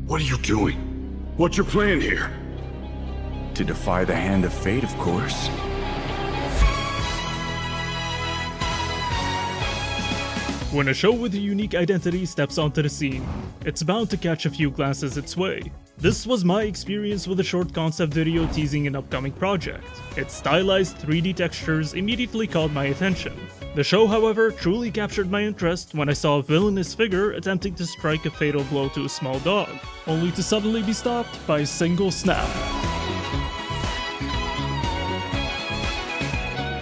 What are you doing? What's your plan here? To defy the hand of fate, of course. When a show with a unique identity steps onto the scene, it's bound to catch a few glances its way. This was my experience with a short concept video teasing an upcoming project. Its stylized 3D textures immediately caught my attention. The show, however, truly captured my interest when I saw a villainous figure attempting to strike a fatal blow to a small dog, only to suddenly be stopped by a single snap.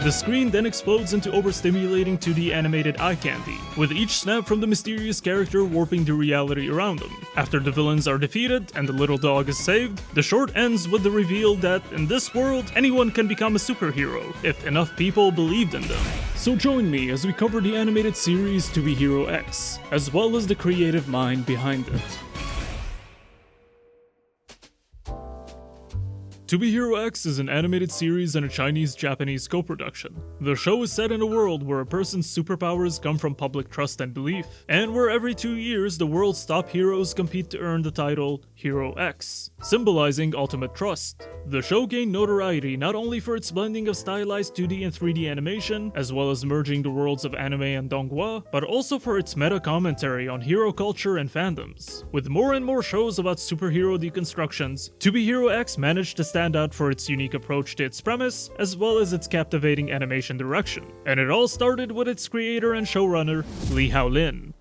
The screen then explodes into overstimulating 2D animated eye candy, with each snap from the mysterious character warping the reality around them. After the villains are defeated and the little dog is saved, the short ends with the reveal that in this world, anyone can become a superhero, if enough people believed in them. So join me as we cover the animated series To Be Hero X, as well as the creative mind behind it. To Be Hero X is an animated series and a Chinese-Japanese co-production. The show is set in a world where a person's superpowers come from public trust and belief, and where every 2 years the world's top heroes compete to earn the title Hero X, symbolizing ultimate trust. The show gained notoriety not only for its blending of stylized 2D and 3D animation, as well as merging the worlds of anime and donghua, but also for its meta-commentary on hero culture and fandoms. With more and more shows about superhero deconstructions, To Be Hero X managed to stand out for its unique approach to its premise, as well as its captivating animation direction. And it all started with its creator and showrunner, Li Haoling.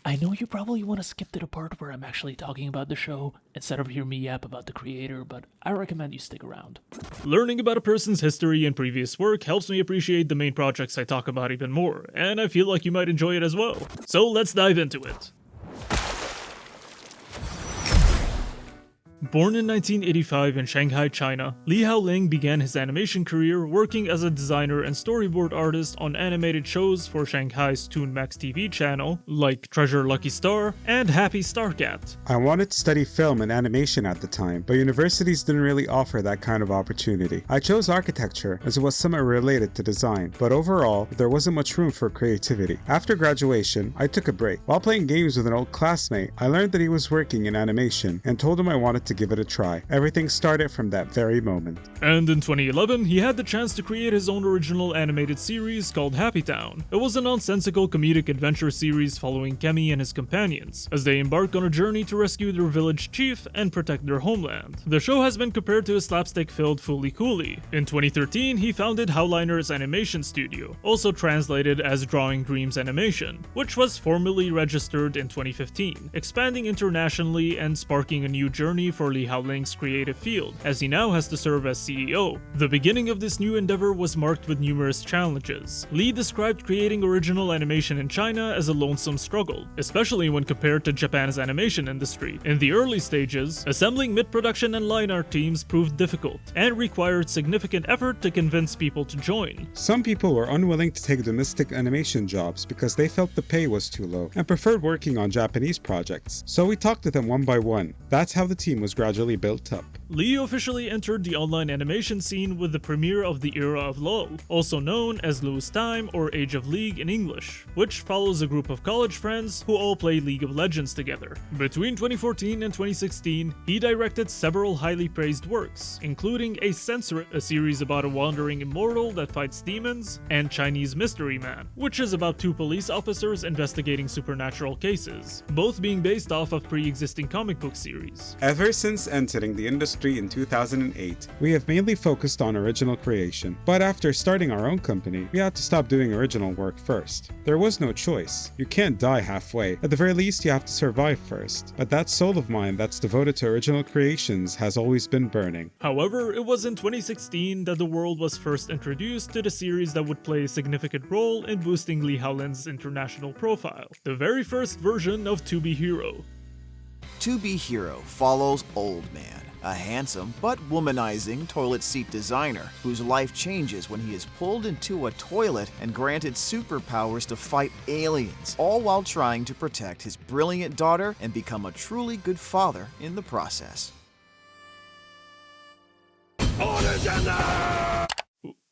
I know you probably want to skip to the part where I'm actually talking about the show instead of hear me yap about the creator, but I recommend you stick around. Learning about a person's history and previous work helps me appreciate the main projects I talk about even more, and I feel like you might enjoy it as well. So let's dive into it. Born in 1985 in Shanghai, China, Li Haoling began his animation career working as a designer and storyboard artist on animated shows for Shanghai's Toon Max TV channel, like Treasure Lucky Star and Happy Star Cat. I wanted to study film and animation at the time, but universities didn't really offer that kind of opportunity. I chose architecture as it was somewhat related to design, but overall, there wasn't much room for creativity. After graduation, I took a break. While playing games with an old classmate, I learned that he was working in animation and told him I wanted to give it a try. Everything started from that very moment. And in 2011, he had the chance to create his own original animated series called Happy Town. It was a nonsensical comedic adventure series following Kemi and his companions, as they embark on a journey to rescue their village chief and protect their homeland. The show has been compared to a slapstick-filled Fooly Cooly. In 2013, he founded Howliner's Animation Studio, also translated as Drawing Dreams Animation, which was formally registered in 2015, expanding internationally and sparking a new journey for Li Haoling's creative field, as he now has to serve as CEO. The beginning of this new endeavor was marked with numerous challenges. Li described creating original animation in China as a lonesome struggle, especially when compared to Japan's animation industry. In the early stages, assembling mid-production and line art teams proved difficult, and required significant effort to convince people to join. Some people were unwilling to take domestic animation jobs because they felt the pay was too low and preferred working on Japanese projects. So we talked to them one by one. That's how the team was gradually built up. Li officially entered the online animation scene with the premiere of the Era of LoL, also known as Lu's Time or Age of League in English, which follows a group of college friends who all play League of Legends together. Between 2014 and 2016, he directed several highly praised works, including Ace Censored, a series about a wandering immortal that fights demons, and Chinese Mystery Man, which is about two police officers investigating supernatural cases, both being based off of pre-existing comic book series. Ever since entering the industry in 2008, we have mainly focused on original creation. But after starting our own company, we had to stop doing original work first. There was no choice. You can't die halfway. At the very least, you have to survive first. But that soul of mine that's devoted to original creations has always been burning. However, it was in 2016 that the world was first introduced to the series that would play a significant role in boosting Li Haoling's international profile, the very first version of To Be Hero. To Be Hero follows Old Man, a handsome but womanizing toilet seat designer whose life changes when he is pulled into a toilet and granted superpowers to fight aliens, all while trying to protect his brilliant daughter and become a truly good father in the process.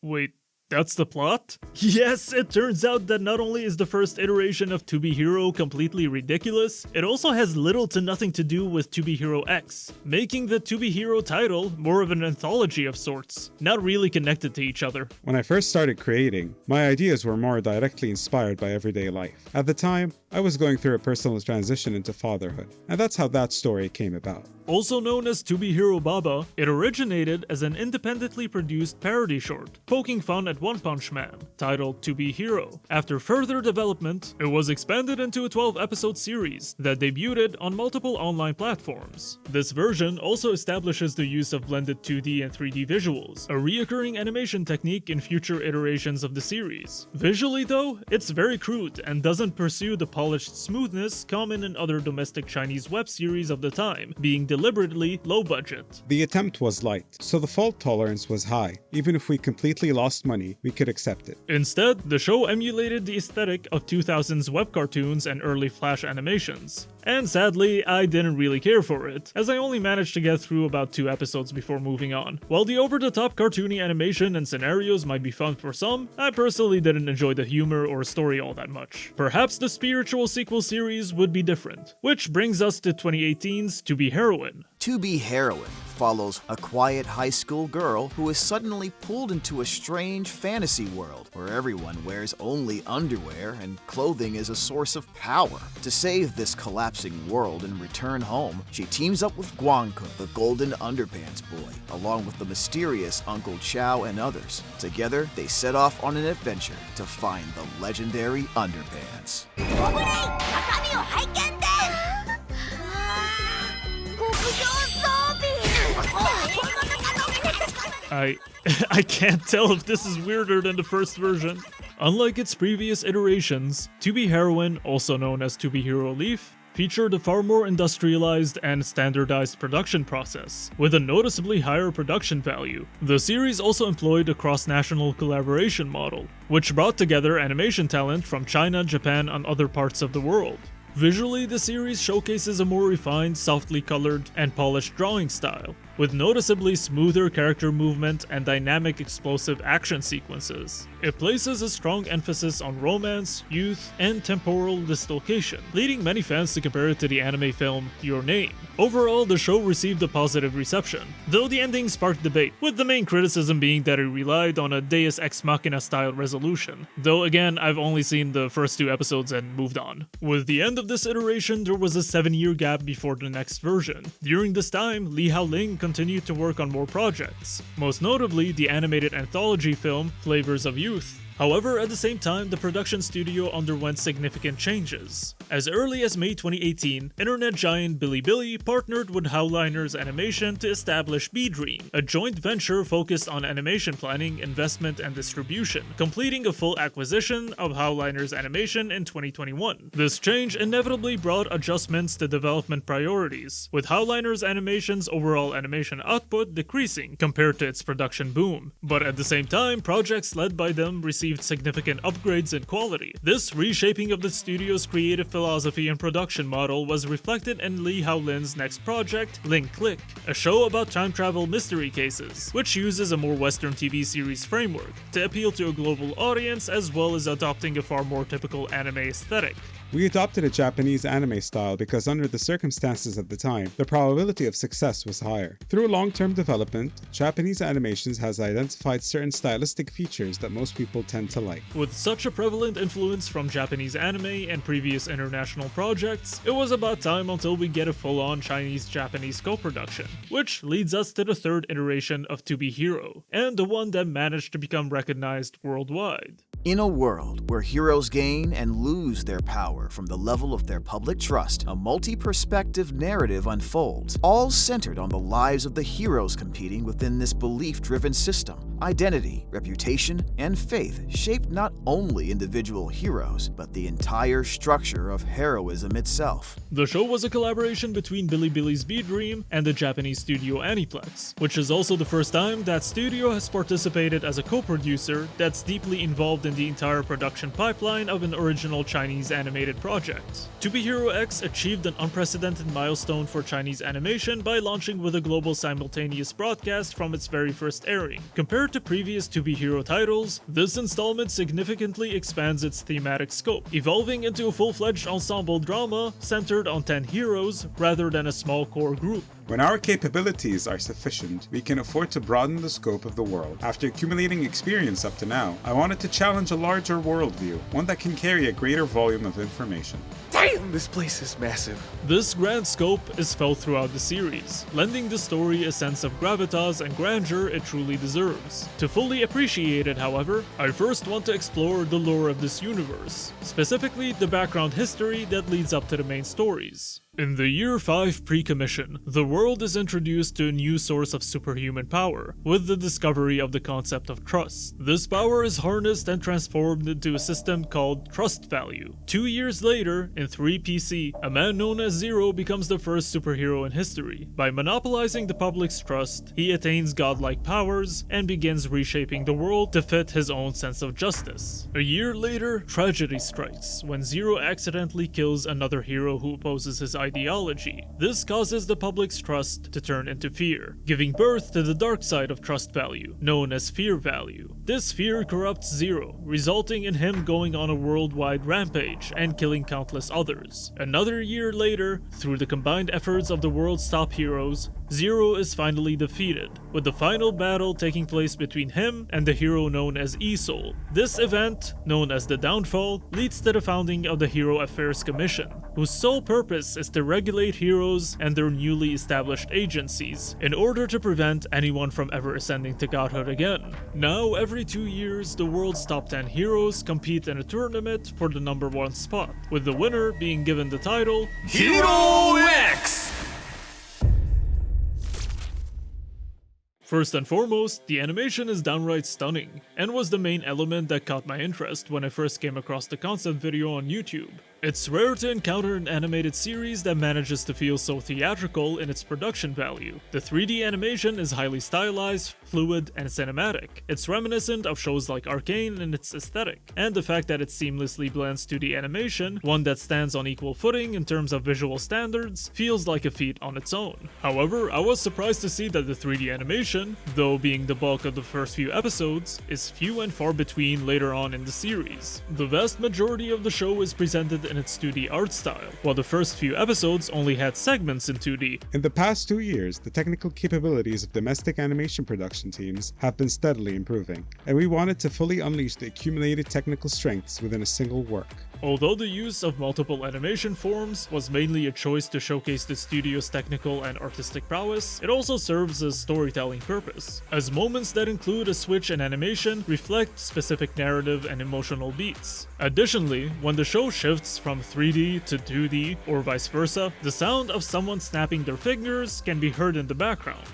Wait, That's the plot? Yes, it turns out that not only is the first iteration of To Be Hero completely ridiculous, it also has little to nothing to do with To Be Hero X, making the To Be Hero title more of an anthology of sorts, not really connected to each other. When I first started creating, my ideas were more directly inspired by everyday life. At the time, I was going through a personal transition into fatherhood, and that's how that story came about. Also known as To Be Hero Baba, it originated as an independently produced parody short, poking fun at One Punch Man, titled To Be Hero. After further development, it was expanded into a 12-episode series that debuted on multiple online platforms. This version also establishes the use of blended 2D and 3D visuals, a reoccurring animation technique in future iterations of the series. Visually though, it's very crude and doesn't pursue the polished smoothness common in other domestic Chinese web series of the time, being deliberately low budget. The attempt was light, so the fault tolerance was high. Even if we completely lost money, we could accept it. Instead, the show emulated the aesthetic of 2000s web cartoons and early Flash animations. And sadly, I didn't really care for it, as I only managed to get through about 2 episodes before moving on. While the over-the-top cartoony animation and scenarios might be fun for some, I personally didn't enjoy the humor or story all that much. Perhaps the spiritual sequel series would be different. Which brings us to 2018's To Be Heroine. To Be Heroine follows a quiet high school girl who is suddenly pulled into a strange fantasy world where everyone wears only underwear and clothing is a source of power. To save this collapsing world and return home, she teams up with Guangke, the Golden Underpants Boy, along with the mysterious Uncle Chow and others. Together, they set off on an adventure to find the legendary underpants. I can't tell if this is weirder than the first version. Unlike its previous iterations, To Be Heroine, also known as To Be Hero Leaf, featured a far more industrialized and standardized production process, with a noticeably higher production value. The series also employed a cross-national collaboration model, which brought together animation talent from China, Japan, and other parts of the world. Visually, the series showcases a more refined, softly colored, and polished drawing style, with noticeably smoother character movement and dynamic explosive action sequences. It places a strong emphasis on romance, youth, and temporal dislocation, leading many fans to compare it to the anime film Your Name. Overall, the show received a positive reception, though the ending sparked debate, with the main criticism being that it relied on a Deus Ex Machina style resolution. Though again, I've only seen the first 2 episodes and moved on. With the end of this iteration, there was a 7-year gap before the next version. During this time, Li Haoling continued to work on more projects, most notably the animated anthology film Flavors of Youth. However, at the same time, the production studio underwent significant changes. As early as May 2018, internet giant Bilibili partnered with Howliners Animation to establish B-Dream, a joint venture focused on animation planning, investment, and distribution, completing a full acquisition of Howliners Animation in 2021. This change inevitably brought adjustments to development priorities, with Howliners Animation's overall animation output decreasing compared to its production boom. But at the same time, projects led by them received significant upgrades in quality. This reshaping of the studio's creative philosophy and production model was reflected in Li Haoling's next project, Linktree, a show about time travel mystery cases, which uses a more Western TV series framework to appeal to a global audience as well as adopting a far more typical anime aesthetic. We adopted a Japanese anime style because under the circumstances at the time, the probability of success was higher. Through long-term development, Japanese animations has identified certain stylistic features that most people tend to like. With such a prevalent influence from Japanese anime and previous international projects, it was about time until we get a full-on Chinese-Japanese co-production, which leads us to the 3rd iteration of To Be Hero, and the one that managed to become recognized worldwide. In a world where heroes gain and lose their power from the level of their public trust, a multi-perspective narrative unfolds, all centered on the lives of the heroes competing within this belief-driven system. Identity, reputation, and faith shaped not only individual heroes, but the entire structure of heroism itself. The show was a collaboration between Bilibili's B-Dream and the Japanese studio Aniplex, which is also the first time that studio has participated as a co-producer that's deeply involved in the entire production pipeline of an original Chinese animated project. To Be Hero X achieved an unprecedented milestone for Chinese animation by launching with a global simultaneous broadcast from its very first airing. Compared Compared to previous To Be Hero titles, this installment significantly expands its thematic scope, evolving into a full-fledged ensemble drama centered on 10 heroes rather than a small core group. When our capabilities are sufficient, we can afford to broaden the scope of the world. After accumulating experience up to now, I wanted to challenge a larger worldview, one that can carry a greater volume of information. Damn, this place is massive. This grand scope is felt throughout the series, lending the story a sense of gravitas and grandeur it truly deserves. To fully appreciate it, however, I first want to explore the lore of this universe, specifically the background history that leads up to the main stories. In the year 5 pre-commission, the world is introduced to a new source of superhuman power, with the discovery of the concept of trust. This power is harnessed and transformed into a system called trust value. 2 years later, in 3 PC, a man known as Zero becomes the first superhero in history. By monopolizing the public's trust, he attains godlike powers and begins reshaping the world to fit his own sense of justice. A year later, tragedy strikes when Zero accidentally kills another hero who opposes his ideology. This causes the public's trust to turn into fear, giving birth to the dark side of trust value, known as fear value. This fear corrupts Zero, resulting in him going on a worldwide rampage and killing countless others. Another year later, through the combined efforts of the world's top heroes, Zero is finally defeated, with the final battle taking place between him and the hero known as E-Soul. This event, known as the Downfall, leads to the founding of the Hero Affairs Commission, whose sole purpose is to regulate heroes and their newly established agencies, in order to prevent anyone from ever ascending to godhood again. Now, every 2 years, the world's top 10 heroes compete in a tournament for the #1 spot, with the winner being given the title Hero X! First and foremost, the animation is downright stunning, and was the main element that caught my interest when I first came across the concept video on YouTube. It's rare to encounter an animated series that manages to feel so theatrical in its production value. The 3D animation is highly stylized, fluid, and cinematic. It's reminiscent of shows like Arcane in its aesthetic, and the fact that it seamlessly blends 2D animation, one that stands on equal footing in terms of visual standards, feels like a feat on its own. However, I was surprised to see that the 3D animation, though being the bulk of the first few episodes, is few and far between later on in the series. The vast majority of the show is presented in its 2D art style, while the first few episodes only had segments in 2D. In the past 2 years, the technical capabilities of domestic animation production teams have been steadily improving, and we wanted to fully unleash the accumulated technical strengths within a single work. Although the use of multiple animation forms was mainly a choice to showcase the studio's technical and artistic prowess, it also serves a storytelling purpose, as moments that include a switch in animation reflect specific narrative and emotional beats. Additionally, when the show shifts from 3D to 2D, or vice versa, the sound of someone snapping their fingers can be heard in the background,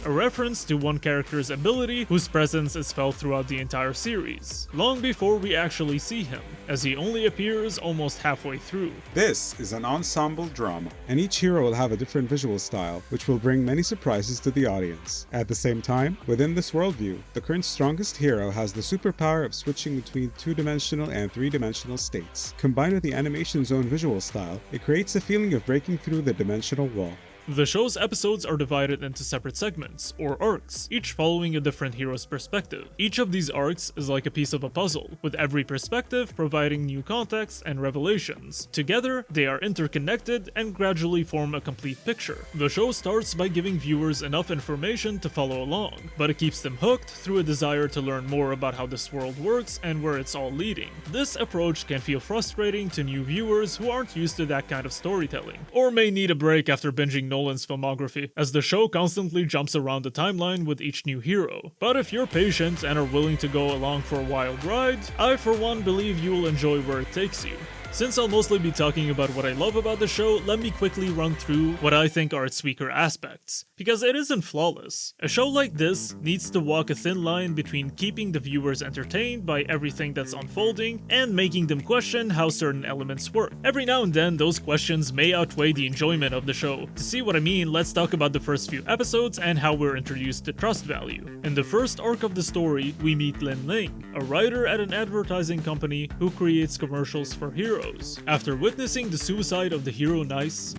a reference to one character's ability whose presence is felt throughout the entire series, long before we actually see him, as he only appears almost halfway through. This is an ensemble drama, and each hero will have a different visual style, which will bring many surprises to the audience. At the same time, within this worldview, the current strongest hero has the superpower of switching between 2-dimensional and 3-dimensional states. Combined with the animation's own visual style, it creates a feeling of breaking through the dimensional wall. The show's episodes are divided into separate segments, or arcs, each following a different hero's perspective. Each of these arcs is like a piece of a puzzle, with every perspective providing new context and revelations. Together, they are interconnected and gradually form a complete picture. The show starts by giving viewers enough information to follow along, but it keeps them hooked through a desire to learn more about how this world works and where it's all leading. This approach can feel frustrating to new viewers who aren't used to that kind of storytelling, or may need a break after binging Nolan's filmography, as the show constantly jumps around the timeline with each new hero. But if you're patient and are willing to go along for a wild ride, I for one believe you will enjoy where it takes you. Since I'll mostly be talking about what I love about the show, let me quickly run through what I think are its weaker aspects, because it isn't flawless. A show like this needs to walk a thin line between keeping the viewers entertained by everything that's unfolding and making them question how certain elements work. Every now and then, those questions may outweigh the enjoyment of the show. To see what I mean, let's talk about the first few episodes and how we're introduced to trust value. In the first arc of the story, we meet Lin Ling, a writer at an advertising company who creates commercials for heroes. After witnessing the suicide of the hero Nice,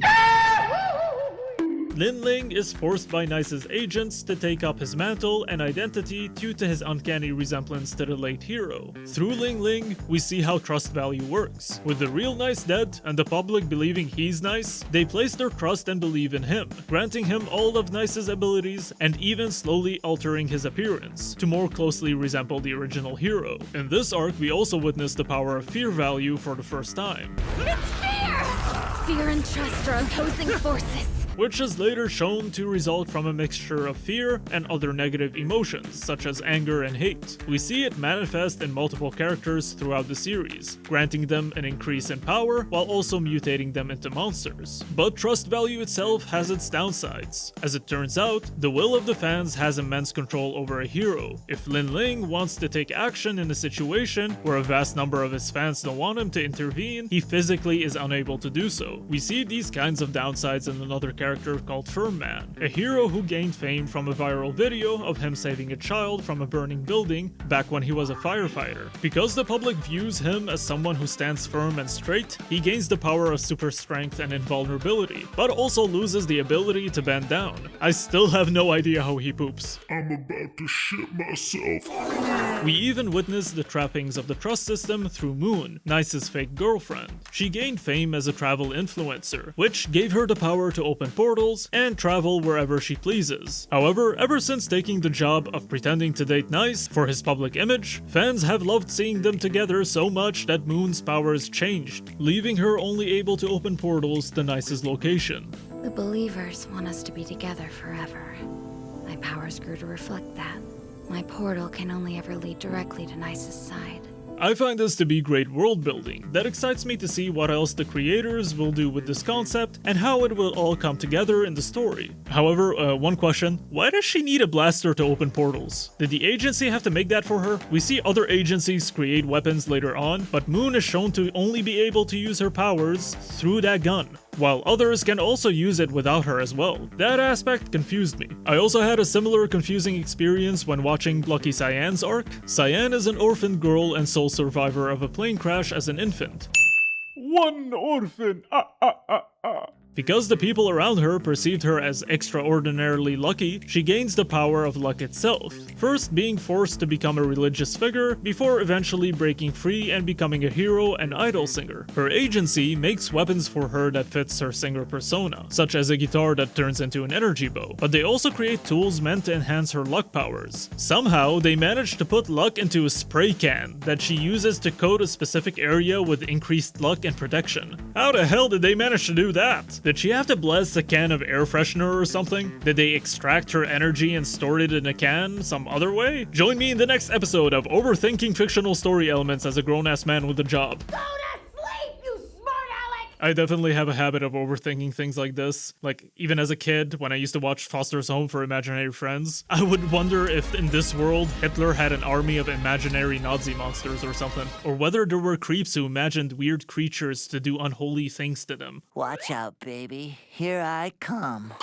Lin Ling is forced by Nice's agents to take up his mantle and identity due to his uncanny resemblance to the late hero. Through Ling Ling, we see how trust value works. With the real Nice dead and the public believing he's Nice, they place their trust and believe in him, granting him all of Nice's abilities and even slowly altering his appearance to more closely resemble the original hero. In this arc, we also witness the power of fear value for the first time. It's fear! Fear and trust are opposing forces. Which is later shown to result from a mixture of fear and other negative emotions, such as anger and hate. We see it manifest in multiple characters throughout the series, granting them an increase in power while also mutating them into monsters. But trust value itself has its downsides. As it turns out, the will of the fans has immense control over a hero. If Lin Ling wants to take action in a situation where a vast number of his fans don't want him to intervene, he physically is unable to do so. We see these kinds of downsides in another character called Firm Man, a hero who gained fame from a viral video of him saving a child from a burning building back when he was a firefighter. Because the public views him as someone who stands firm and straight, he gains the power of super strength and invulnerability, but also loses the ability to bend down. I still have no idea how he poops. I'm about to shit myself. We even witnessed the trappings of the trust system through Moon, Nice's fake girlfriend. She gained fame as a travel influencer, which gave her the power to open portals and travel wherever she pleases. However, ever since taking the job of pretending to date Nice for his public image, fans have loved seeing them together so much that Moon's powers changed, leaving her only able to open portals to Nice's location. The believers want us to be together forever. My powers grew to reflect that. My portal can only ever lead directly to Nice's side. I find this to be great world building that excites me to see what else the creators will do with this concept and how it will all come together in the story. However, one question, why does she need a blaster to open portals? Did the agency have to make that for her? We see other agencies create weapons later on, but Moon is shown to only be able to use her powers through that gun, while others can also use it without her as well. That aspect confused me. I also had a similar confusing experience when watching Lucky Cyan's arc. Cyan is an orphaned girl and sole survivor of a plane crash as an infant. One orphan! Because the people around her perceived her as extraordinarily lucky, she gains the power of luck itself, first being forced to become a religious figure, before eventually breaking free and becoming a hero and idol singer. Her agency makes weapons for her that fits her singer persona, such as a guitar that turns into an energy bow, but they also create tools meant to enhance her luck powers. Somehow, they manage to put luck into a spray can that she uses to coat a specific area with increased luck and protection. How the hell did they manage to do that? Did she have to bless a can of air freshener or something? Did they extract her energy and store it in a can some other way? Join me in the next episode of Overthinking Fictional Story Elements as a grown-ass man with a job. Go to sleep, you smart aleck! I definitely have a habit of overthinking things like this. Like, even as a kid, when I used to watch Foster's Home for Imaginary Friends, I would wonder if in this world, Hitler had an army of imaginary Nazi monsters or something. Or whether there were creeps who imagined weird creatures to do unholy things to them. Watch out, baby. Here I come.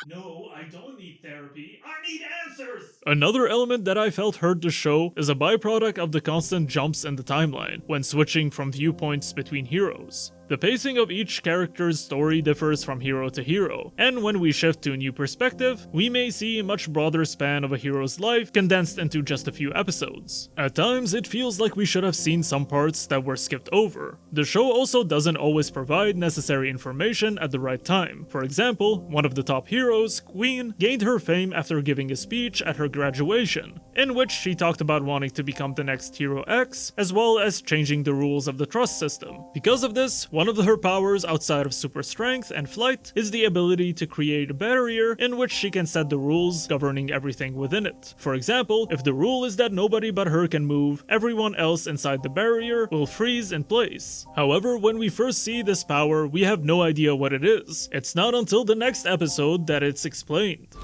No, I don't need therapy. I need answers! Another element that I felt hurt the show is a byproduct of the constant jumps in the timeline when switching from viewpoints between heroes. The pacing of each character's story differs from hero to hero, and when we shift to a new perspective, we may see a much broader span of a hero's life condensed into just a few episodes. At times, it feels like we should have seen some parts that were skipped over. The show also doesn't always provide necessary information at the right time. For example, one of the top heroes, Queen, gained her fame after giving a speech at her graduation, in which she talked about wanting to become the next Hero X, as well as changing the rules of the trust system. Because of this, one of her powers outside of super strength and flight is the ability to create a barrier in which she can set the rules governing everything within it. For example, if the rule is that nobody but her can move, everyone else inside the barrier will freeze in place. However, when we first see this power, we have no idea what it is. It's not until the next episode that it's explained.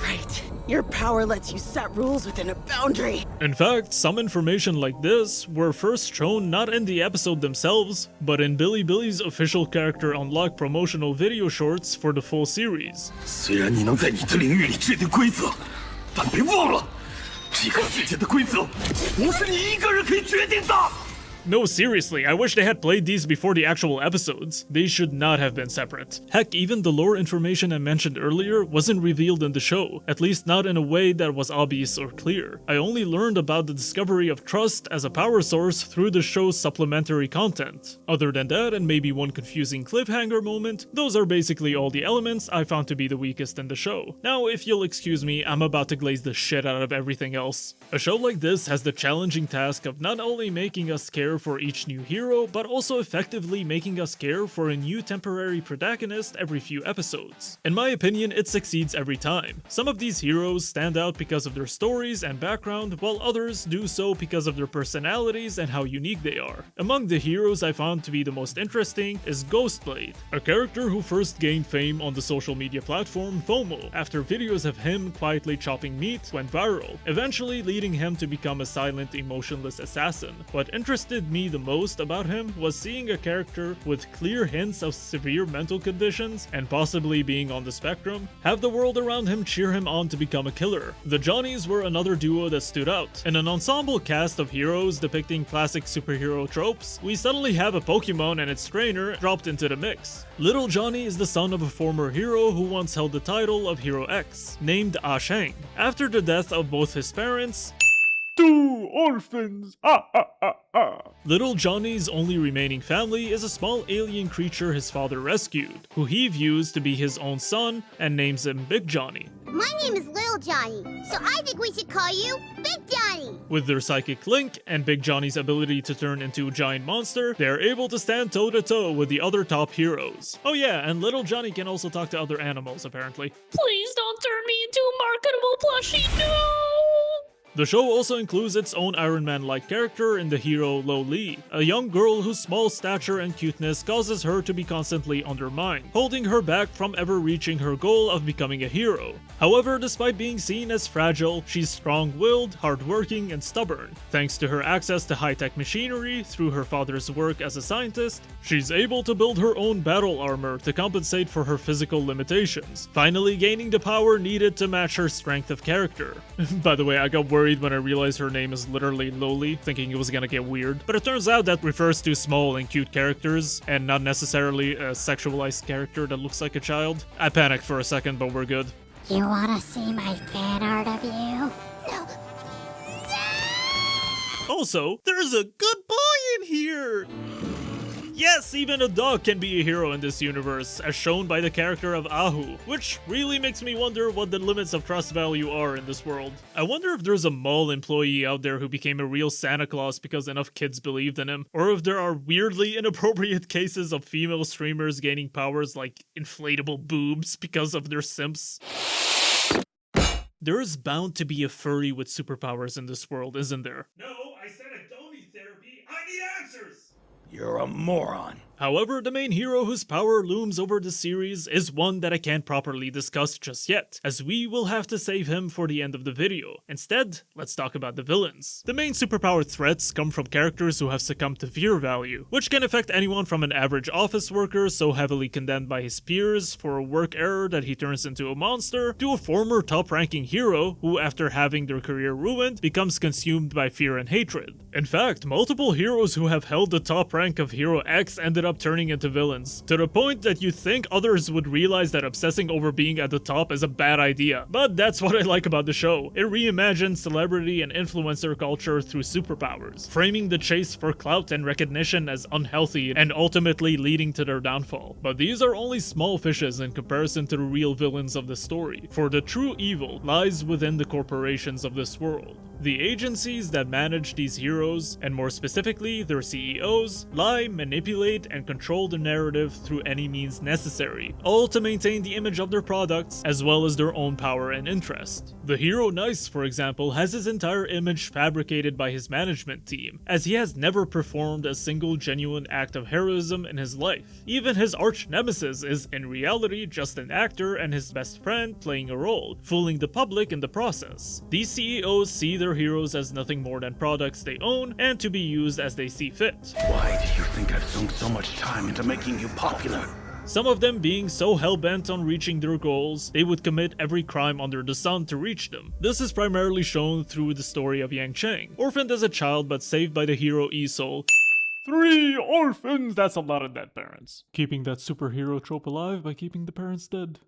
Right. Your power lets you set rules within a boundary. In fact, some information like this were first shown not in the episode themselves, but in Bilibili's official character unlock promotional video shorts for the full series. 虽然你能在你的领域里制定规则，但别忘了，这个世界的规则不是你一个人可以决定的。No, seriously, I wish they had played these before the actual episodes. They should not have been separate. Heck, even the lore information I mentioned earlier wasn't revealed in the show, at least not in a way that was obvious or clear. I only learned about the discovery of trust as a power source through the show's supplementary content. Other than that, and maybe one confusing cliffhanger moment, those are basically all the elements I found to be the weakest in the show. Now, if you'll excuse me, I'm about to glaze the shit out of everything else. A show like this has the challenging task of not only making us care for each new hero, but also effectively making us care for a new temporary protagonist every few episodes. In my opinion, it succeeds every time. Some of these heroes stand out because of their stories and background, while others do so because of their personalities and how unique they are. Among the heroes I found to be the most interesting is Ghostblade, a character who first gained fame on the social media platform FOMO after videos of him quietly chopping meat went viral, eventually leading him to become a silent, emotionless assassin. What interested me the most about him was seeing a character with clear hints of severe mental conditions and possibly being on the spectrum have the world around him cheer him on to become a killer. The Johnnies were another duo that stood out. In an ensemble cast of heroes depicting classic superhero tropes, we suddenly have a Pokemon and its trainer dropped into the mix. Little Johnny is the son of a former hero who once held the title of Hero X, named Ah Shang. After the death of both his parents, 2 orphans! Little Johnny's only remaining family is a small alien creature his father rescued, who he views to be his own son and names him Big Johnny. My name is Little Johnny, so I think we should call you Big Johnny. With their psychic link and Big Johnny's ability to turn into a giant monster, they are able to stand toe-to-toe with the other top heroes. Oh yeah, and Little Johnny can also talk to other animals apparently. Please don't turn me into a marketable plushie, no! The show also includes its own Iron Man-like character in the hero Lo Li, a young girl whose small stature and cuteness causes her to be constantly undermined, holding her back from ever reaching her goal of becoming a hero. However, despite being seen as fragile, she's strong-willed, hardworking, and stubborn. Thanks to her access to high-tech machinery through her father's work as a scientist, she's able to build her own battle armor to compensate for her physical limitations, finally gaining the power needed to match her strength of character. By the way, I got worried when I realized her name is literally Loli, thinking it was gonna get weird, but it turns out that refers to small and cute characters, and not necessarily a sexualized character that looks like a child. I panicked for a second, but we're good. You wanna see my fan art of you? No. Also, there's a good boy in here! Yes, even a dog can be a hero in this universe, as shown by the character of Ahu, which really makes me wonder what the limits of trust value are in this world. I wonder if there's a mall employee out there who became a real Santa Claus because enough kids believed in him, or if there are weirdly inappropriate cases of female streamers gaining powers like inflatable boobs because of their simps. There is bound to be a furry with superpowers in this world, isn't there? No, I said I don't need therapy. I need answers! You're a moron. However, the main hero whose power looms over the series is one that I can't properly discuss just yet, as we will have to save him for the end of the video. Instead, let's talk about the villains. The main superpower threats come from characters who have succumbed to fear value, which can affect anyone from an average office worker so heavily condemned by his peers for a work error that he turns into a monster, to a former top-ranking hero who, after having their career ruined, becomes consumed by fear and hatred. In fact, multiple heroes who have held the top rank of Hero X ended up turning into villains, to the point that you'd think others would realize that obsessing over being at the top is a bad idea. But that's what I like about the show. It reimagines celebrity and influencer culture through superpowers, framing the chase for clout and recognition as unhealthy and ultimately leading to their downfall. But these are only small fishes in comparison to the real villains of the story, for the true evil lies within the corporations of this world. The agencies that manage these heroes, and more specifically their CEOs, lie, manipulate, and control the narrative through any means necessary, all to maintain the image of their products as well as their own power and interest. The hero Nice, for example, has his entire image fabricated by his management team, as he has never performed a single genuine act of heroism in his life. Even his arch nemesis is in reality just an actor and his best friend playing a role, fooling the public in the process. These CEOs see their heroes as nothing more than products they own and to be used as they see fit. Why do you think I've sunk so much time into making you popular? Some of them being so hell-bent on reaching their goals, they would commit every crime under the sun to reach them. This is primarily shown through the story of Yang Cheng, orphaned as a child but saved by the hero Yi-Sol, 3 orphans! That's a lot of dead parents. Keeping that superhero trope alive by keeping the parents dead.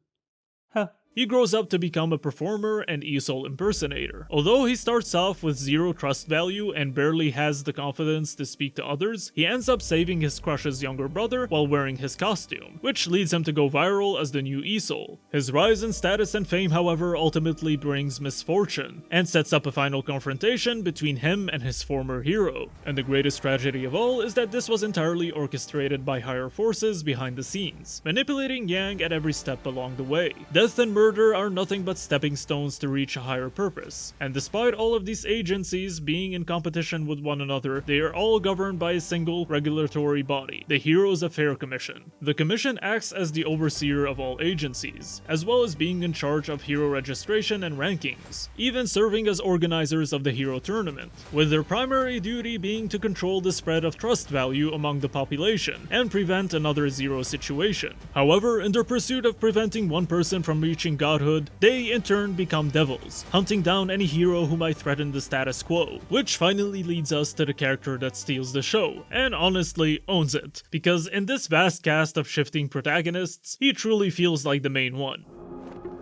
Huh. He grows up to become a performer and e-soul impersonator. Although he starts off with zero trust value and barely has the confidence to speak to others, he ends up saving his crush's younger brother while wearing his costume, which leads him to go viral as the new e-soul. His rise in status and fame, however, ultimately brings misfortune, and sets up a final confrontation between him and his former hero. And the greatest tragedy of all is that this was entirely orchestrated by higher forces behind the scenes, manipulating Yang at every step along the way. Death and murder are nothing but stepping stones to reach a higher purpose, and despite all of these agencies being in competition with one another, they are all governed by a single regulatory body, the Heroes Affairs Commission. The commission acts as the overseer of all agencies, as well as being in charge of hero registration and rankings, even serving as organizers of the hero tournament, with their primary duty being to control the spread of trust value among the population and prevent another zero situation. However, in their pursuit of preventing one person from reaching godhood, they in turn become devils, hunting down any hero who might threaten the status quo, which finally leads us to the character that steals the show, and honestly owns it, because in this vast cast of shifting protagonists, he truly feels like the main one.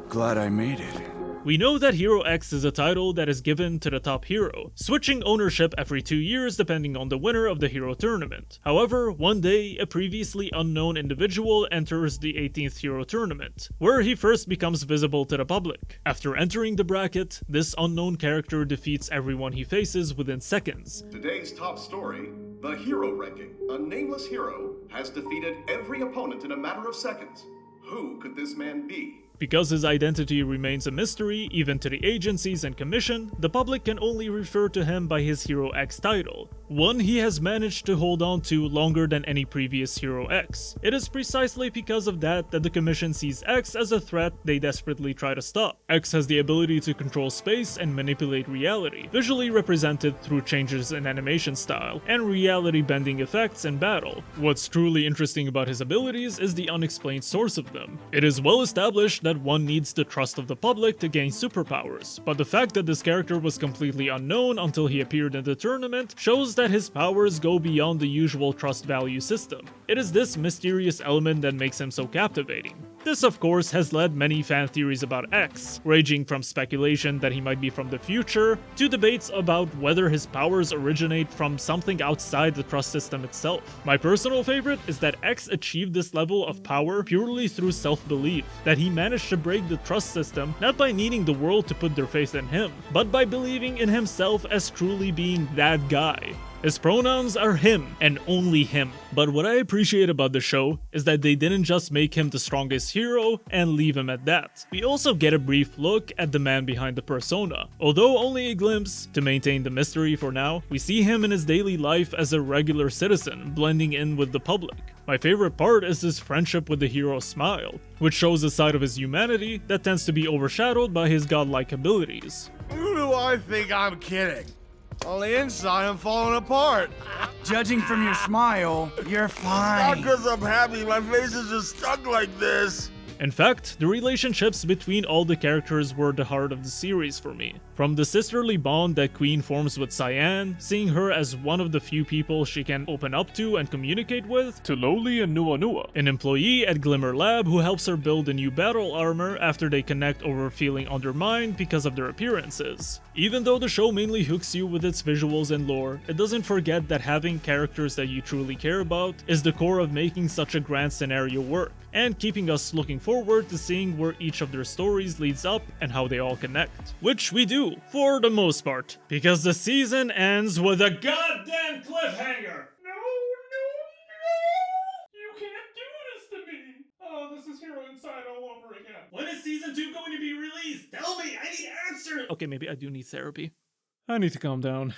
Glad I made it. We know that Hero X is a title that is given to the top hero, switching ownership every 2 years depending on the winner of the hero tournament. However, one day, a previously unknown individual enters the 18th hero tournament, where he first becomes visible to the public. After entering the bracket, this unknown character defeats everyone he faces within seconds. Today's top story, the hero ranking. A nameless hero has defeated every opponent in a matter of seconds. Who could this man be? Because his identity remains a mystery even to the agencies and commission, the public can only refer to him by his Hero X title, one he has managed to hold on to longer than any previous Hero X. It is precisely because of that the commission sees X as a threat they desperately try to stop. X has the ability to control space and manipulate reality, visually represented through changes in animation style and reality-bending effects in battle. What's truly interesting about his abilities is the unexplained source of them. It is well established that one needs the trust of the public to gain superpowers, but the fact that this character was completely unknown until he appeared in the tournament shows that his powers go beyond the usual trust value system. It is this mysterious element that makes him so captivating. This of course has led many fan theories about X, ranging from speculation that he might be from the future, to debates about whether his powers originate from something outside the trust system itself. My personal favorite is that X achieved this level of power purely through self-belief, that he managed to break the trust system not by needing the world to put their faith in him, but by believing in himself as truly being that guy. His pronouns are him, and only him. But what I appreciate about the show is that they didn't just make him the strongest hero and leave him at that. We also get a brief look at the man behind the persona. Although only a glimpse, to maintain the mystery for now, we see him in his daily life as a regular citizen, blending in with the public. My favorite part is his friendship with the hero's smile, which shows a side of his humanity that tends to be overshadowed by his godlike abilities. Who do I think I'm kidding? On the inside, I'm falling apart. Judging from your smile, you're fine. Not because I'm happy, my face is just stuck like this. In fact, the relationships between all the characters were the heart of the series for me. From the sisterly bond that Queen forms with Cyan, seeing her as one of the few people she can open up to and communicate with, to Loli and Nua, an employee at Glimmer Lab who helps her build a new battle armor after they connect over feeling undermined because of their appearances. Even though the show mainly hooks you with its visuals and lore, it doesn't forget that having characters that you truly care about is the core of making such a grand scenario work, and keeping us looking forward to seeing where each of their stories leads up and how they all connect. Which we do, for the most part, because the season ends with a goddamn cliffhanger! No! You can't do this to me! Oh, this is Hero Inside all over again. When is season 2 going to be released? Tell me, I need answers! Okay, maybe I do need therapy. I need to calm down.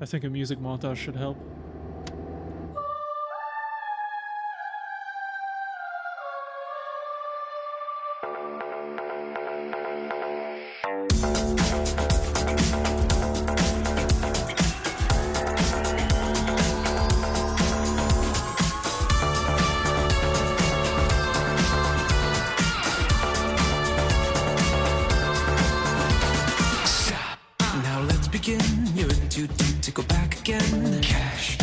I think a music montage should help. Now let's begin. You're in too deep to go back again. Cash.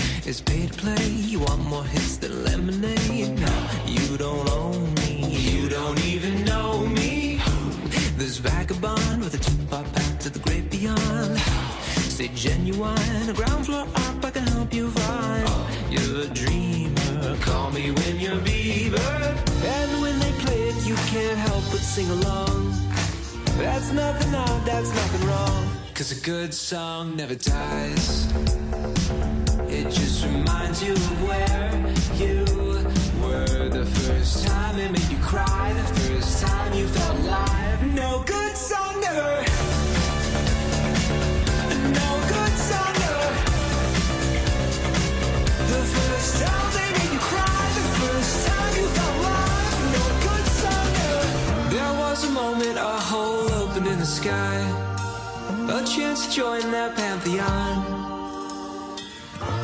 lemonade. You don't own me, you don't even know me. This vagabond with a two-pop pack to the great beyond. Stay genuine, a ground floor up I can help you find. You're a dreamer, call me when you're Bieber. And when they play it, you can't help but sing along. That's nothing odd, that's nothing wrong. 'Cause a good song never dies. It just reminds you of where you were the first time it made you cry, the first time you felt alive. No good song never. No good song never. The first time they made you cry, the first time you felt alive. No good song never. There was a moment, a hole opened in the sky, a chance to join their pantheon.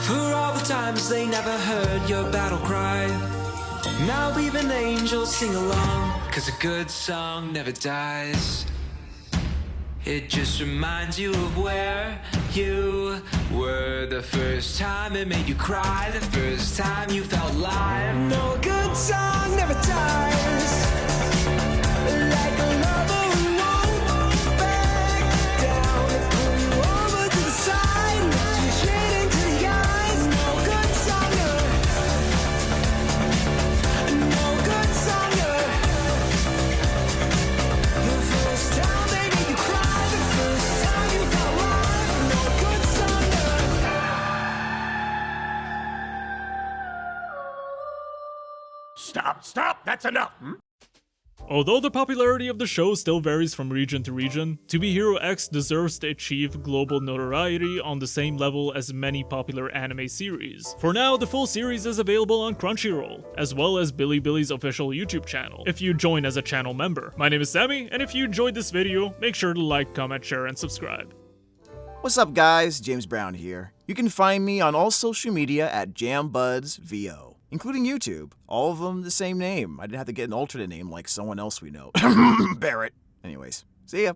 For all the times they never heard your battle cry, now even angels sing along. 'Cause a good song never dies. It just reminds you of where you were the first time it made you cry, the first time you felt alive. No good song never dies. Like a lover who won't back down, pull you over to the side, look you straight into the eyes. No good song never. No good song never. The first time they made you cry, the first time you felt alive. No good song never. Stop! That's enough! Although the popularity of the show still varies from region to region, To Be Hero X deserves to achieve global notoriety on the same level as many popular anime series. For now, the full series is available on Crunchyroll, as well as Bilibili's official YouTube channel, if you join as a channel member. My name is Sami, and if you enjoyed this video, make sure to like, comment, share, and subscribe. What's up, guys? James Brown here. You can find me on all social media at JamBudsVO, including YouTube. All of them the same name. I didn't have to get an alternate name like someone else we know. Barrett. Anyways, see ya.